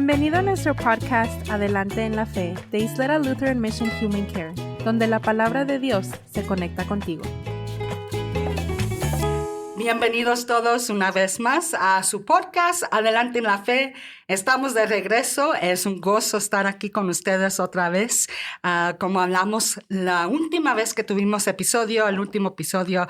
Bienvenido a nuestro podcast Adelante en la Fe de Isleta Lutheran Mission Human Care, donde la palabra de Dios se conecta contigo. Bienvenidos todos una vez más a su podcast Adelante en la Fe. Estamos de regreso. Es un gozo estar aquí con ustedes otra vez. Como hablamos la última vez que tuvimos el último episodio,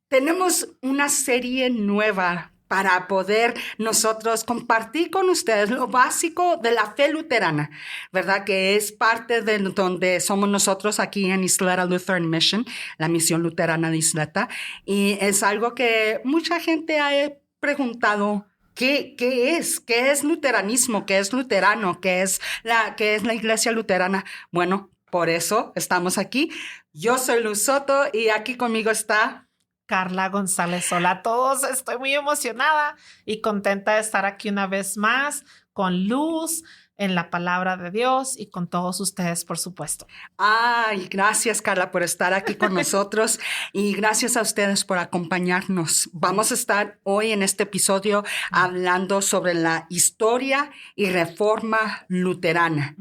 tenemos una serie nueva para poder nosotros compartir con ustedes lo básico de la fe luterana, ¿verdad? Que es parte de donde somos nosotros aquí en Isleta Lutheran Mission, la misión luterana de Isleta. Y es algo que mucha gente ha preguntado, ¿qué es? ¿Qué es luteranismo? ¿Qué es luterano? ¿Qué es la iglesia luterana? Bueno, por eso estamos aquí. Yo soy Luz Soto y aquí conmigo está Carla González. Hola a todos, estoy muy emocionada y contenta de estar aquí una vez más con Luz en la palabra de Dios y con todos ustedes, por supuesto. Ay, gracias Carla por estar aquí con nosotros y gracias a ustedes por acompañarnos. Vamos a estar hoy en este episodio hablando sobre la historia y reforma luterana.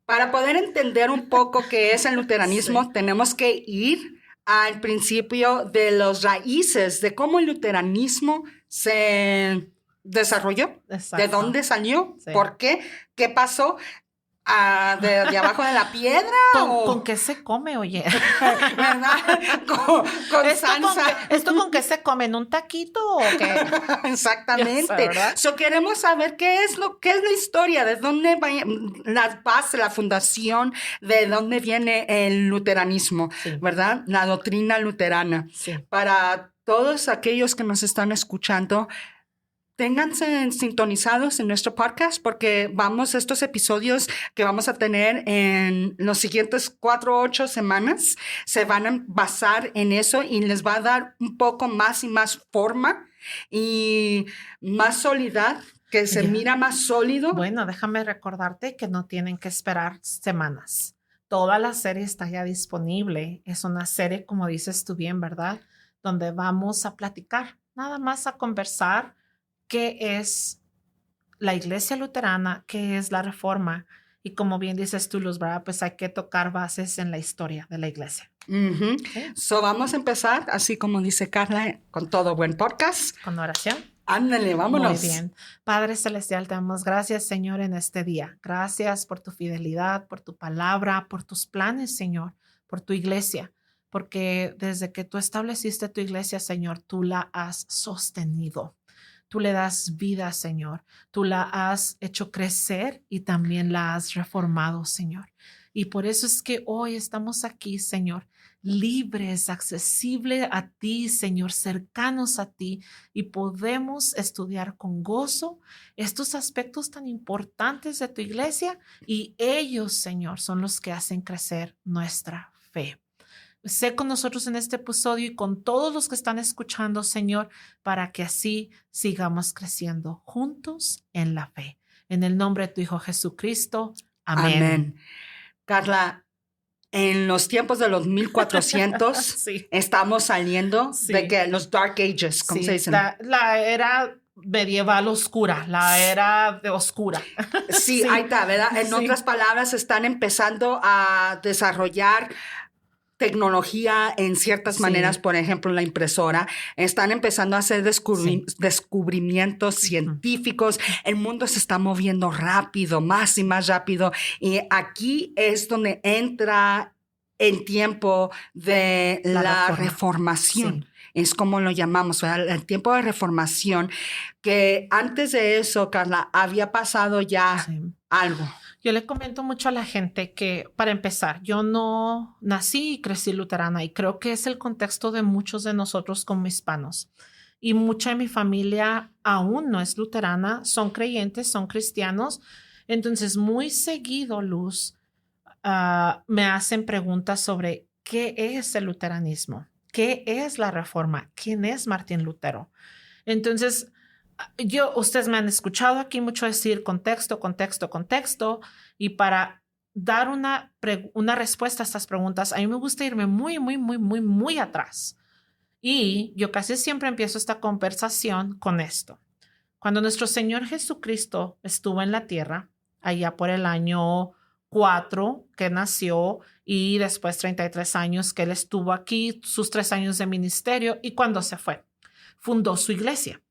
Para poder entender un poco qué es el luteranismo, tenemos que ir al principio de los raíces de cómo el luteranismo se desarrolló, de dónde salió, por qué, qué pasó, de abajo de la piedra. ¿Con qué se come, oye? ¿Verdad? Con salsa. ¿Esto con qué se come? ¿En un taquito o qué? Exactamente. Queremos saber qué es la historia, de dónde va la base, la fundación, de dónde viene el luteranismo, sí, ¿verdad? La doctrina luterana. Sí. Para todos aquellos que nos están escuchando, ténganse sintonizados en nuestro podcast porque estos episodios que vamos a tener en los siguientes 4 o 8 semanas se van a basar en eso y les va a dar un poco más y más forma y más solidez, que se mira más sólido. Bueno, déjame recordarte que no tienen que esperar semanas. Toda la serie está ya disponible. Es una serie, como dices tú bien, ¿verdad? Donde vamos a platicar, nada más a conversar. ¿Qué es la iglesia luterana? ¿Qué es la reforma? Y como bien dices tú, Luz, ¿verdad? Pues hay que tocar bases en la historia de la iglesia. Uh-huh. ¿Sí? Vamos a empezar, así como dice Carla, con todo buen podcast. Con oración. Ándale, vámonos. Muy bien. Padre Celestial, te damos gracias, Señor, en este día. Gracias por tu fidelidad, por tu palabra, por tus planes, Señor, por tu iglesia. Porque desde que tú estableciste tu iglesia, Señor, tú la has sostenido. Tú le das vida, Señor. Tú la has hecho crecer y también la has reformado, Señor. Y por eso es que hoy estamos aquí, Señor, libres, accesibles a ti, Señor, cercanos a ti, y podemos estudiar con gozo estos aspectos tan importantes de tu iglesia, y ellos, Señor, son los que hacen crecer nuestra fe. Sé con nosotros en este episodio y con todos los que están escuchando, Señor, para que así sigamos creciendo juntos en la fe. En el nombre de tu Hijo Jesucristo. Amén. Amén. Carla, en los tiempos de los 1400 sí, estamos saliendo de que los Dark Ages, ¿cómo se dice? La era medieval oscura, la era de oscura. Sí, ahí está, ¿verdad? En otras palabras, están empezando a desarrollar tecnología en ciertas maneras, por ejemplo, la impresora. Están empezando a hacer descubrimientos científicos. El mundo se está moviendo rápido, más y más rápido. Y aquí es donde entra el tiempo de la reformación. Sí. Es como lo llamamos, ¿verdad? El tiempo de reformación, que antes de eso, Carla, había pasado ya algo. Yo le comento mucho a la gente que, para empezar, yo no nací y crecí luterana y creo que es el contexto de muchos de nosotros como hispanos. Y mucha de mi familia aún no es luterana, son creyentes, son cristianos. Entonces, muy seguido, Luz, me hacen preguntas sobre qué es el luteranismo, qué es la reforma, quién es Martín Lutero. Entonces, ustedes me han escuchado aquí mucho decir contexto, y para dar una respuesta a estas preguntas, a mí me gusta irme muy atrás. Y yo casi siempre empiezo esta conversación con esto. Cuando nuestro Señor Jesucristo estuvo en la tierra, allá por el año 4 que nació y después 33 años que él estuvo aquí, sus 3 años de ministerio y cuando se fue, fundó su iglesia.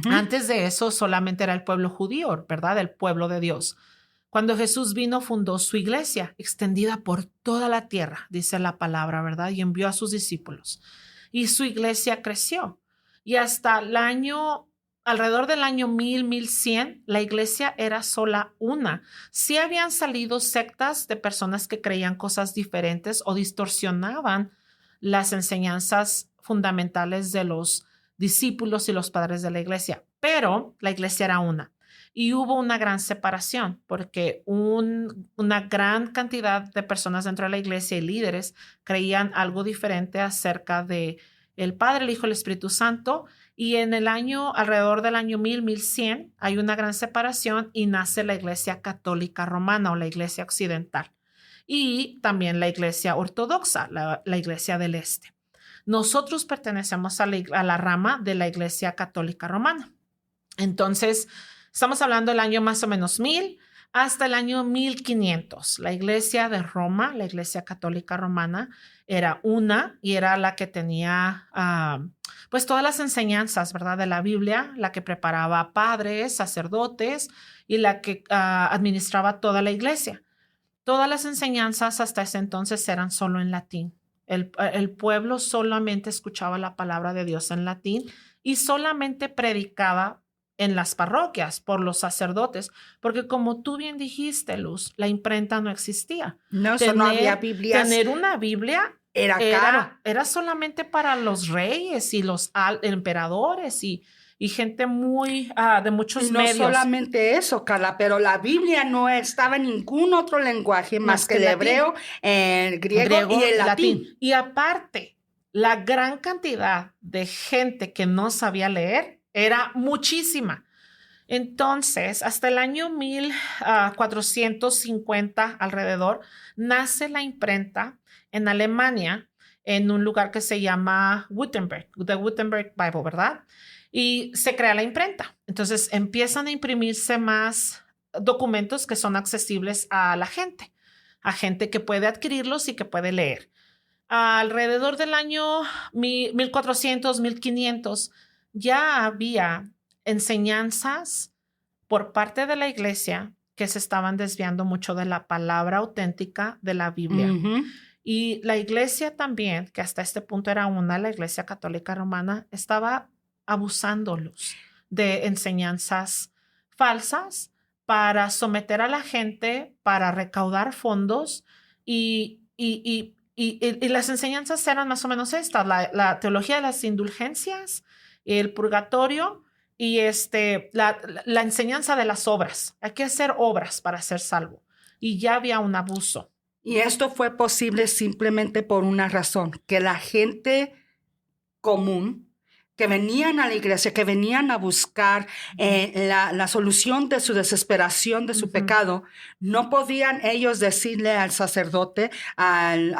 Antes de eso solamente era el pueblo judío, ¿verdad? El pueblo de Dios. Cuando Jesús vino, fundó su iglesia, extendida por toda la tierra, dice la palabra, ¿verdad? Y envió a sus discípulos. Y su iglesia creció. Y hasta alrededor del año 1100, la iglesia era sola una. Sí habían salido sectas de personas que creían cosas diferentes o distorsionaban las enseñanzas fundamentales de los discípulos y los padres de la iglesia, pero la iglesia era una. Y hubo una gran separación porque una gran cantidad de personas dentro de la iglesia y líderes creían algo diferente acerca de el Padre, el Hijo y el Espíritu Santo. Y en alrededor del año 1100, hay una gran separación y nace la Iglesia Católica Romana o la Iglesia Occidental. Y también la Iglesia Ortodoxa, la Iglesia del Este. Nosotros pertenecemos a la rama de la Iglesia Católica Romana. Entonces, estamos hablando del año más o menos 1000 hasta el año 1500. La Iglesia de Roma, la Iglesia Católica Romana, era una y era la que tenía pues todas las enseñanzas, ¿verdad? De la Biblia, la que preparaba padres, sacerdotes y la que administraba toda la iglesia. Todas las enseñanzas hasta ese entonces eran solo en latín. El pueblo solamente escuchaba la palabra de Dios en latín y solamente predicaba en las parroquias por los sacerdotes, porque como tú bien dijiste, Luz, la imprenta no existía. No, no había Biblias. Tener una Biblia era caro. Era solamente para los reyes y los emperadores y gente muy de muchos medios. No solamente eso, Carla, pero la Biblia no estaba en ningún otro lenguaje más que el hebreo, el griego y el latín. Y aparte, la gran cantidad de gente que no sabía leer era muchísima. Entonces, hasta el año 1450 alrededor, nace la imprenta en Alemania, en un lugar que se llama Gutenberg, The Gutenberg Bible, ¿verdad? Y se crea la imprenta. Entonces, empiezan a imprimirse más documentos que son accesibles a la gente, a gente que puede adquirirlos y que puede leer. Alrededor del año 1400, 1500, ya había enseñanzas por parte de la iglesia que se estaban desviando mucho de la palabra auténtica de la Biblia. Y la iglesia también, que hasta este punto era la Iglesia Católica Romana, estaba abusándolos de enseñanzas falsas para someter a la gente, para recaudar fondos y las enseñanzas eran más o menos estas, la teología de las indulgencias, el purgatorio y la enseñanza de las obras. Hay que hacer obras para ser salvo. Y ya había un abuso. Y esto fue posible simplemente por una razón, que la gente común que venían a la iglesia, que venían a buscar la solución de su desesperación, de su pecado, no podían ellos decirle al sacerdote, al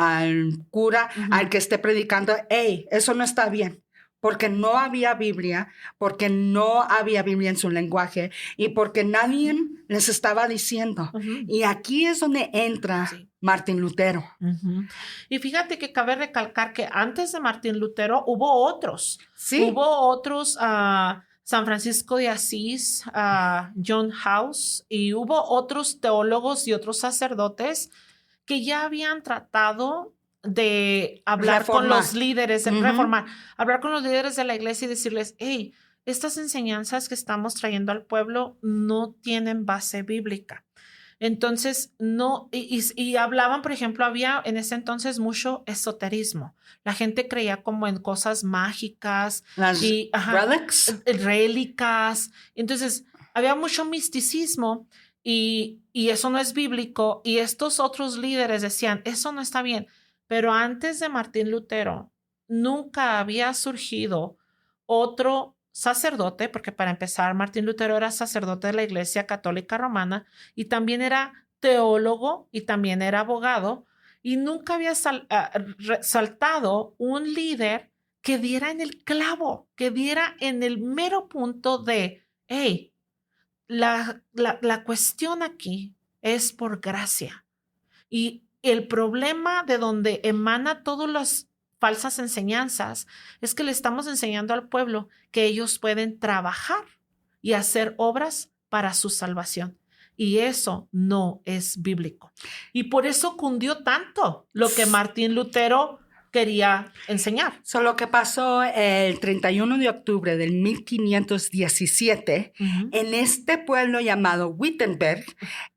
cura, al que esté predicando, hey, eso no está bien. Porque no había Biblia, porque no había Biblia en su lenguaje y porque nadie les estaba diciendo. Y aquí es donde entra Martín Lutero. Y fíjate que cabe recalcar que antes de Martín Lutero hubo otros. Sí. Hubo otros, San Francisco de Asís, John House, y hubo otros teólogos y otros sacerdotes que ya habían tratado de hablar con los líderes, de reformar, hablar con los líderes de la iglesia y decirles, hey, estas enseñanzas que estamos trayendo al pueblo no tienen base bíblica. Entonces, no, y hablaban, por ejemplo, había en ese entonces mucho esoterismo. La gente creía como en cosas mágicas. Las rélicas. Entonces, había mucho misticismo y eso no es bíblico. Y estos otros líderes decían, eso no está bien. Pero antes de Martín Lutero, nunca había surgido otro sacerdote, porque para empezar, Martín Lutero era sacerdote de la Iglesia Católica Romana y también era teólogo y también era abogado, y nunca había saltado un líder que diera en el clavo, que diera en el mero punto de hey, la cuestión aquí es por gracia. Y el problema de donde emana todas las falsas enseñanzas es que le estamos enseñando al pueblo que ellos pueden trabajar y hacer obras para su salvación. Y eso no es bíblico. Y por eso cundió tanto lo que Martín Lutero quería enseñar. Lo que pasó el 31 de octubre del 1517, en este pueblo llamado Wittenberg,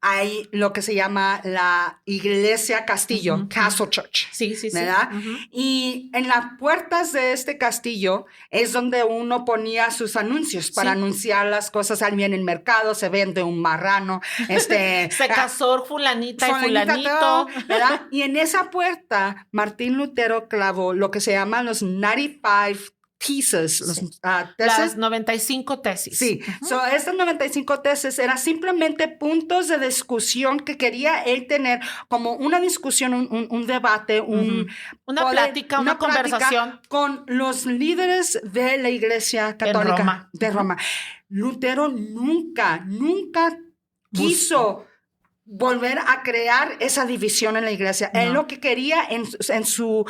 hay lo que se llama la Iglesia Castillo, Castle Church. Sí. ¿Verdad? Y en las puertas de este castillo es donde uno ponía sus anuncios para anunciar las cosas. Alguien en el mercado se vende un marrano. Se casó fulanita y fulanito. Todo, ¿verdad? Y en esa puerta, Martín Lutero clavó lo que se llaman los 95 theses, tesis. Las 95 tesis. Sí, estas 95 tesis eran simplemente puntos de discusión que quería él tener como una discusión, un debate, una plática, una conversación con los líderes de la Iglesia Católica de Roma. Lutero nunca quiso volver a crear esa división en la iglesia. No. Él lo que quería en su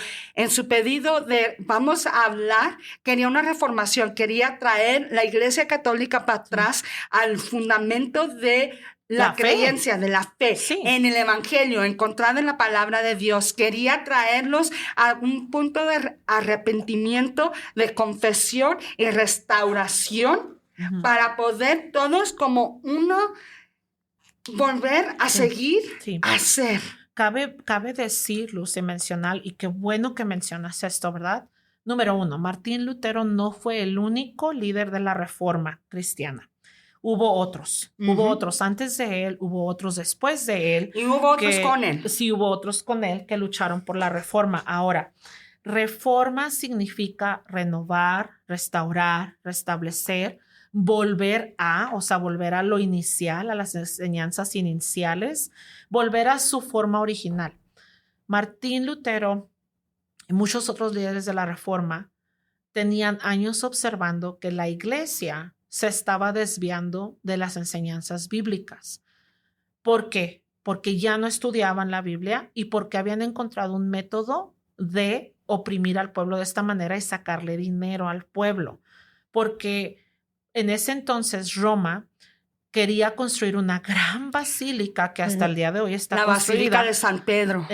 pedido de vamos a hablar, quería una reformación, quería traer la iglesia católica para atrás al fundamento de la creencia, de la fe en el evangelio, encontrada en la palabra de Dios. Quería traerlos a un punto de arrepentimiento, de confesión y restauración para poder todos como uno volver a seguir a hacer. Cabe decir, Luz, y mencionar, y qué bueno que mencionas esto, ¿verdad? Número 1, Martín Lutero no fue el único líder de la Reforma cristiana. Hubo otros. Hubo otros antes de él, hubo otros después de él. Y hubo otros con él. Sí, hubo otros con él que lucharon por la Reforma. Ahora, reforma significa renovar, restaurar, restablecer, volver a lo inicial, a las enseñanzas iniciales, volver a su forma original. Martín Lutero y muchos otros líderes de la Reforma tenían años observando que la iglesia se estaba desviando de las enseñanzas bíblicas. ¿Por qué? Porque ya no estudiaban la Biblia y porque habían encontrado un método de oprimir al pueblo de esta manera y sacarle dinero al pueblo. Porque en ese entonces Roma quería construir una gran basílica que hasta el día de hoy está construida. La Basílica de San Pedro.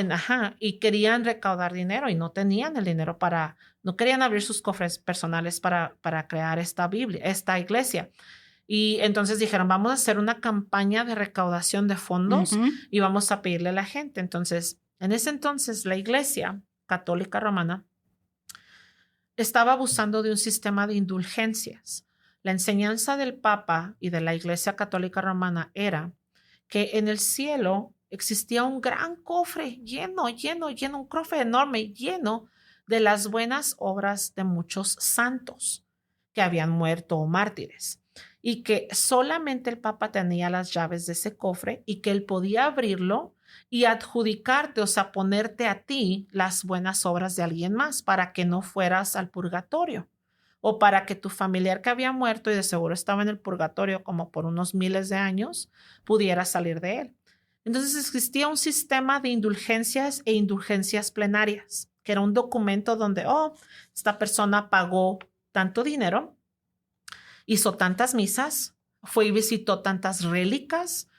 Y querían recaudar dinero y no tenían el dinero no querían abrir sus cofres personales para crear esta iglesia. Y entonces dijeron, vamos a hacer una campaña de recaudación de fondos y vamos a pedirle a la gente. Entonces, en ese entonces la Iglesia Católica Romana estaba abusando de un sistema de indulgencias. La enseñanza del Papa y de la Iglesia Católica Romana era que en el cielo existía un gran cofre lleno, un cofre enorme, lleno de las buenas obras de muchos santos que habían muerto o mártires, y que solamente el Papa tenía las llaves de ese cofre y que él podía abrirlo y adjudicarte, o sea, ponerte a ti las buenas obras de alguien más para que no fueras al purgatorio. O para que tu familiar que había muerto y de seguro estaba en el purgatorio como por unos miles de años, pudiera salir de él. Entonces existía un sistema de indulgencias e indulgencias plenarias, que era un documento donde, esta persona pagó tanto dinero, hizo tantas misas, fue y visitó tantas rélicas,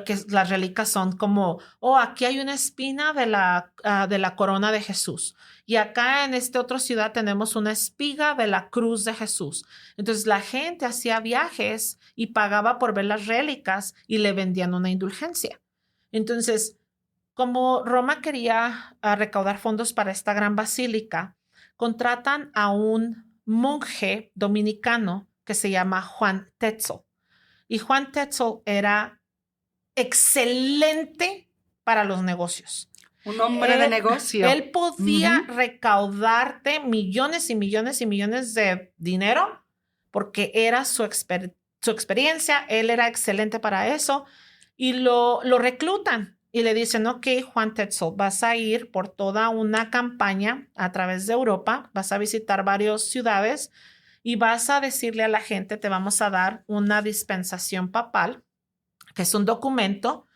que las rélicas son como, aquí hay una espina de la corona de Jesús. Y acá en esta otra ciudad tenemos una espiga de la cruz de Jesús. Entonces la gente hacía viajes y pagaba por ver las rélicas y le vendían una indulgencia. Entonces, como Roma quería recaudar fondos para esta gran basílica, contratan a un monje dominicano que se llama Juan Tetzel. Y Juan Tetzel era excelente para los negocios. Un hombre de negocio. Él podía recaudarte millones y millones y millones de dinero porque era su experiencia. Él era excelente para eso y lo reclutan y le dicen, ok, Juan Tetzel, vas a ir por toda una campaña a través de Europa, vas a visitar varias ciudades y vas a decirle a la gente, te vamos a dar una dispensación papal, que es un documento,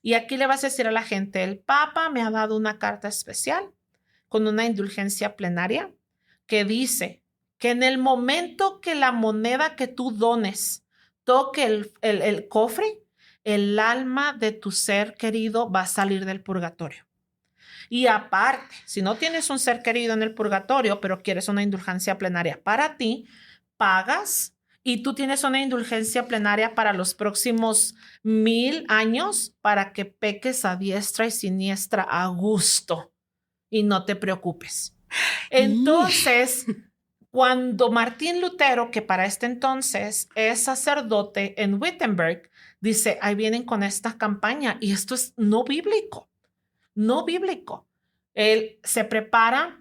y aquí le vas a decir a la gente, el Papa me ha dado una carta especial con una indulgencia plenaria que dice que en el momento que la moneda que tú dones toque el cofre, el alma de tu ser querido va a salir del purgatorio. Y aparte, si no tienes un ser querido en el purgatorio, pero quieres una indulgencia plenaria para ti, pagas y tú tienes una indulgencia plenaria para los próximos 1000 años para que peques a diestra y siniestra a gusto y no te preocupes. Entonces, cuando Martín Lutero, que para este entonces es sacerdote en Wittenberg, dice, ahí vienen con esta campaña y esto es no bíblico, no bíblico. Él se prepara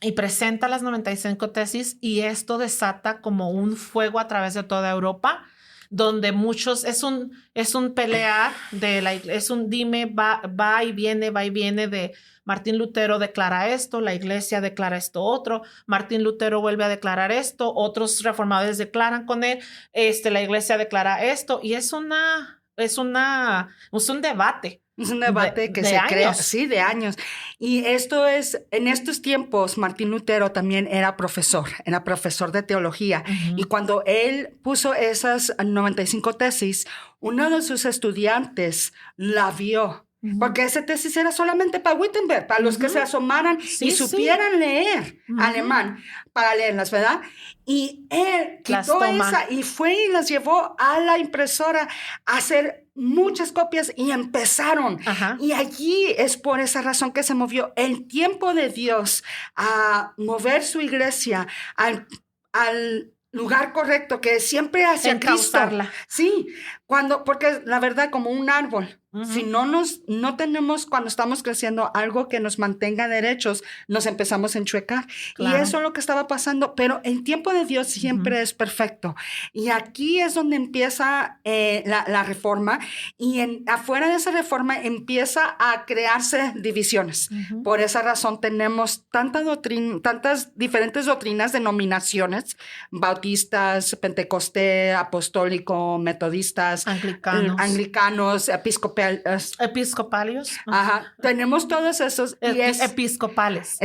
y presenta las 95 tesis y esto desata como un fuego a través de toda Europa, donde muchos, es un pelear de la iglesia, es un dime, va y viene de Martín Lutero declara esto, la iglesia declara esto otro, Martín Lutero vuelve a declarar esto, otros reformadores declaran con él, la iglesia declara esto y es un debate. Es un debate que de se años. crea, sí, de años. Y en estos tiempos, Martín Lutero también era profesor de teología. Uh-huh. Y cuando él puso esas 95 tesis, uno de sus estudiantes la vio. Uh-huh. Porque esa tesis era solamente para Wittenberg, para los que se asomaran y supieran leer alemán para leerlas, ¿verdad? Y él quitó esa y fue y las llevó a la impresora a hacer muchas copias y empezaron. Ajá. Y allí es por esa razón que se movió el tiempo de Dios a mover su iglesia al lugar correcto, que siempre hacia Cristo. Sí, porque la verdad, como un árbol, uh-huh. Si no tenemos cuando estamos creciendo algo que nos mantenga derechos, nos empezamos a enchuecar. Claro. Y eso es lo que estaba pasando, pero el tiempo de Dios siempre uh-huh. es perfecto. Y aquí es donde empieza la reforma, y afuera de esa reforma empieza a crearse divisiones. Uh-huh. Por esa razón tenemos tantas diferentes doctrinas, denominaciones, bautistas, pentecostés, apostólico, metodistas, anglicanos, episcopalios. Ajá. Tenemos todos esos. Episcopales.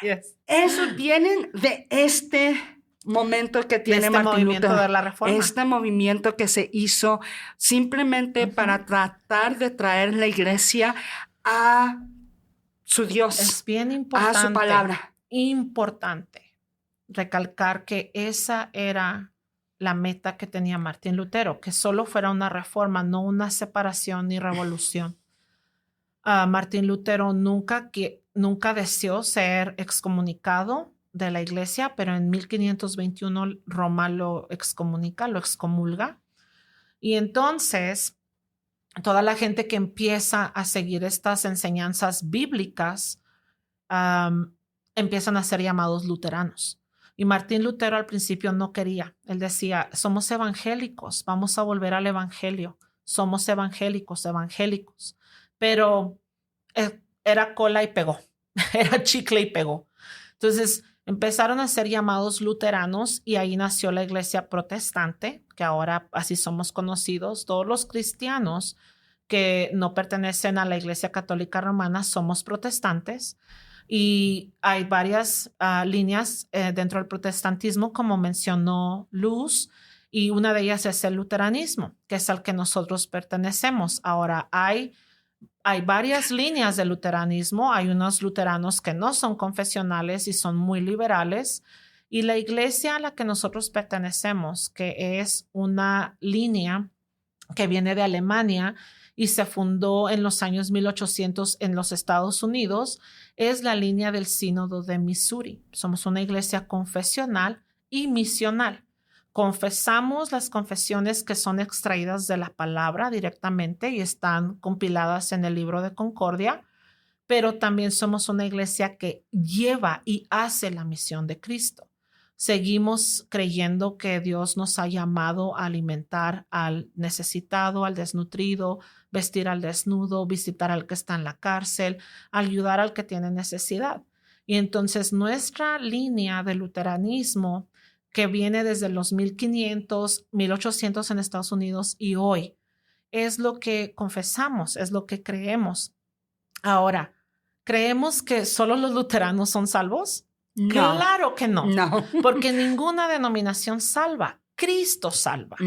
Yes. Esos vienen de este momento que tiene Martín Lutero, de la reforma. Este movimiento que se hizo simplemente uh-huh. para tratar de traer la iglesia a su Dios. Es bien importante. A su palabra. Importante recalcar que esa era la meta que tenía Martín Lutero, que solo fuera una reforma, no una separación ni revolución. Martín Lutero nunca deseó ser excomunicado de la iglesia, pero en 1521 Roma lo excomulga. Y entonces toda la gente que empieza a seguir estas enseñanzas bíblicas empiezan a ser llamados luteranos. Y Martín Lutero al principio no quería. Él decía, somos evangélicos, vamos a volver al evangelio. Somos evangélicos. Pero era cola y pegó. Era chicle y pegó. Entonces empezaron a ser llamados luteranos y ahí nació la iglesia protestante, que ahora así somos conocidos. Todos los cristianos que no pertenecen a la iglesia católica romana somos protestantes. Y hay varias líneas dentro del protestantismo, como mencionó Luz, y una de ellas es el luteranismo, que es al que nosotros pertenecemos. Ahora, hay varias líneas de luteranismo. Hay unos luteranos que no son confesionales y son muy liberales. Y la iglesia a la que nosotros pertenecemos, que es una línea que viene de Alemania y se fundó en los años 1800 en los Estados Unidos, es la línea del Sínodo de Missouri. Somos una iglesia confesional y misional. Confesamos las confesiones que son extraídas de la palabra directamente y están compiladas en el libro de Concordia, pero también somos una iglesia que lleva y hace la misión de Cristo. Seguimos creyendo que Dios nos ha llamado a alimentar al necesitado, al desnutrido, vestir al desnudo, visitar al que está en la cárcel, ayudar al que tiene necesidad. Y entonces nuestra línea de luteranismo, que viene desde los 1500, 1800 en Estados Unidos y hoy, es lo que confesamos, es lo que creemos. Ahora, ¿creemos que solo los luteranos son salvos? No. Claro que no, No. porque ninguna denominación salva. Cristo salva.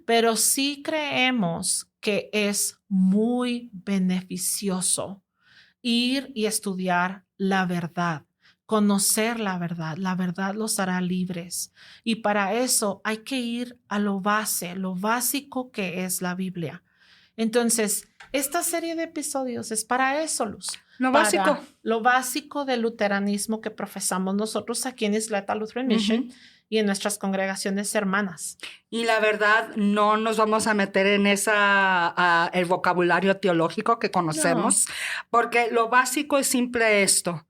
Pero sí creemos que es muy beneficioso ir y estudiar la verdad, conocer la verdad. La verdad los hará libres. Y para eso hay que ir a lo básico que es la Biblia. Entonces, esta serie de episodios es para eso, Luz. Lo básico. Lo básico del luteranismo que profesamos nosotros aquí en Isleta Lutheran Mission y en nuestras congregaciones hermanas. Y la verdad, no nos vamos a meter en el vocabulario teológico que conocemos, porque lo básico es simple esto.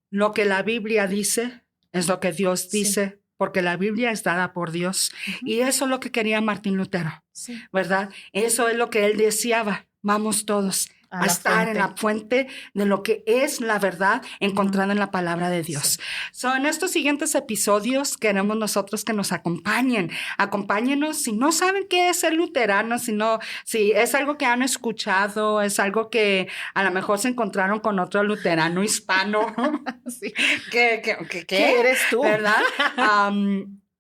Lo que la Biblia dice es lo que Dios dice, porque la Biblia es dada por Dios. Y eso es lo que quería Martín Lutero, ¿verdad? Eso es lo que él deseaba. Vamos todos a estar en la fuente de lo que es la verdad encontrada en la palabra de Dios. En estos siguientes episodios queremos nosotros que nos acompañen. Acompáñenos si no saben qué es ser luterano, si es algo que han escuchado, es algo que a lo mejor se encontraron con otro luterano hispano. ¿Qué eres tú? ¿Verdad?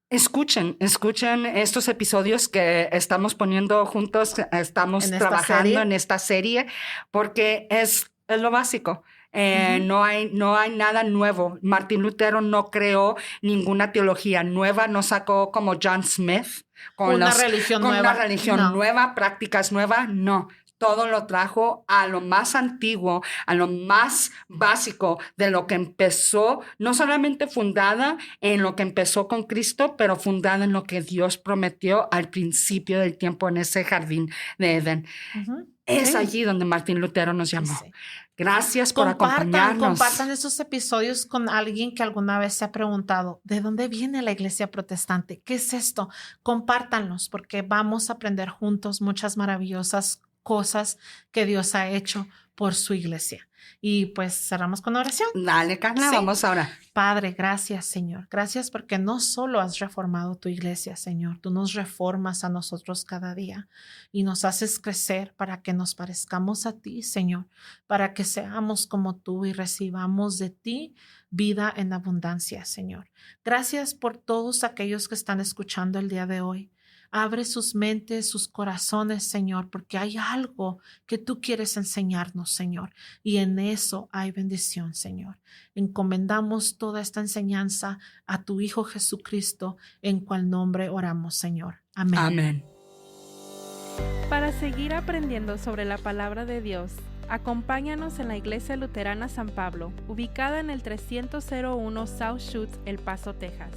Escuchen estos episodios que estamos poniendo juntos, estamos trabajando en esta serie, porque es lo básico. No hay nada nuevo. Martín Lutero no creó ninguna teología nueva, no sacó como John Smith con una religión nueva, prácticas nuevas, no. Todo lo trajo a lo más antiguo, a lo más básico de lo que empezó, no solamente fundada en lo que empezó con Cristo, pero fundada en lo que Dios prometió al principio del tiempo en ese jardín de Edén. Es allí donde Martín Lutero nos llamó. Gracias por acompañarnos. Compartan esos episodios con alguien que alguna vez se ha preguntado, ¿de dónde viene la iglesia protestante? ¿Qué es esto? Compártanlos porque vamos a aprender juntos muchas maravillosas cosas que Dios ha hecho por su iglesia. Y pues cerramos con oración. Dale, Carla, vamos ahora. Padre, gracias, Señor. Gracias porque no solo has reformado tu iglesia, Señor. Tú nos reformas a nosotros cada día y nos haces crecer para que nos parezcamos a ti, Señor, para que seamos como tú y recibamos de ti vida en abundancia, Señor. Gracias por todos aquellos que están escuchando el día de hoy. Abre sus mentes, sus corazones, Señor, porque hay algo que tú quieres enseñarnos, Señor, y en eso hay bendición, Señor. Encomendamos toda esta enseñanza a tu Hijo Jesucristo, en cual nombre oramos, Señor. Amén. Amén. Para seguir aprendiendo sobre la palabra de Dios, acompáñanos en la Iglesia Luterana San Pablo, ubicada en el 301 South Schutz, El Paso, Texas.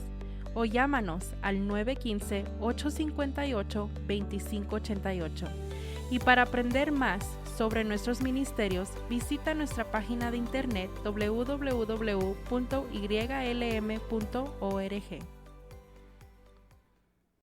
O llámanos al 915-858-2588. Y para aprender más sobre nuestros ministerios, visita nuestra página de internet www.ylm.org.